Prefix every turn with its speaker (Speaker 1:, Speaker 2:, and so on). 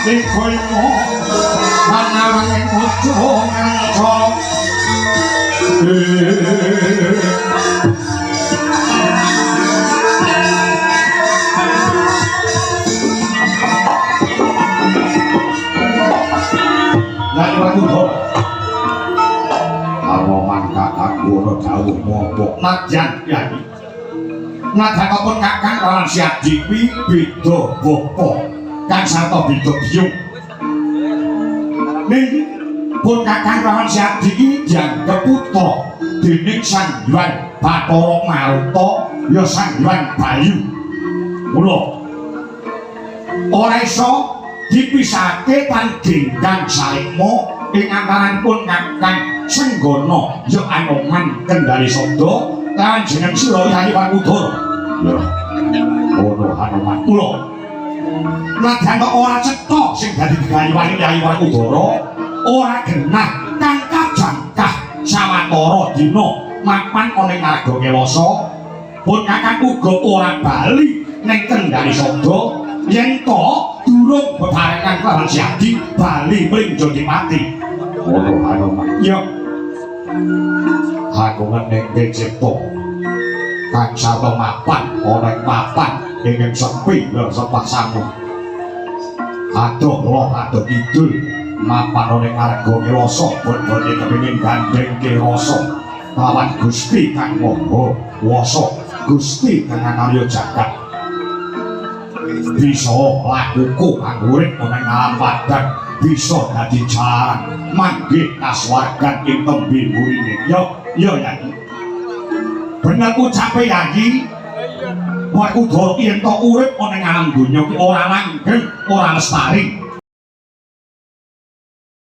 Speaker 1: Dikoymo panawang ujung ngancok Nani Wakudo Aroman kakak guru jauh mobok Nadyan yani Nadyan apun kakak orang siap diwi bido bopo Kang Sarto beda biyung ning pun kakang Rawan Siadi iki dianggep putra dening Sang Hyang Bathara Maruta ya Sang Hyang Bayu mula ora iso dipisahke tan Denggang Saekma ing antaranipun kakang Senggana ya Anoman Kendari Sabda lan jeneng Sira Yayi Wakudara ya ono Anoman mula Nadyan kok ora cetha sing dadi gegayuhane Yayi Wakudara ora genah kang kajangkah sawetara dina mapan ana ing Narga Kelasa pun kakang uga ora bali ning Kendari Sabda yen to durung bebarengan kelawan Siadi bali mring Jodimati ngono Anoman ya kagungan ning Cipta kang sarta mapan ana ing mapan ingin sepi sepah sangu adoh loh adoh kidul mapan oleh Narga Kelasa bon-bone kepingin gandeng Kelasa lawan Gusti kang Maha Kuwasa Gusti kang Anarya Jagat bisa lakuku kanggo urip ana alam padan bisa dadi jalan manggih kaswargan ing tembe mburine yo Yai bener ucape Yai aku kudu yen tok urip ana ing alam donya ki ora langgeng ora lestari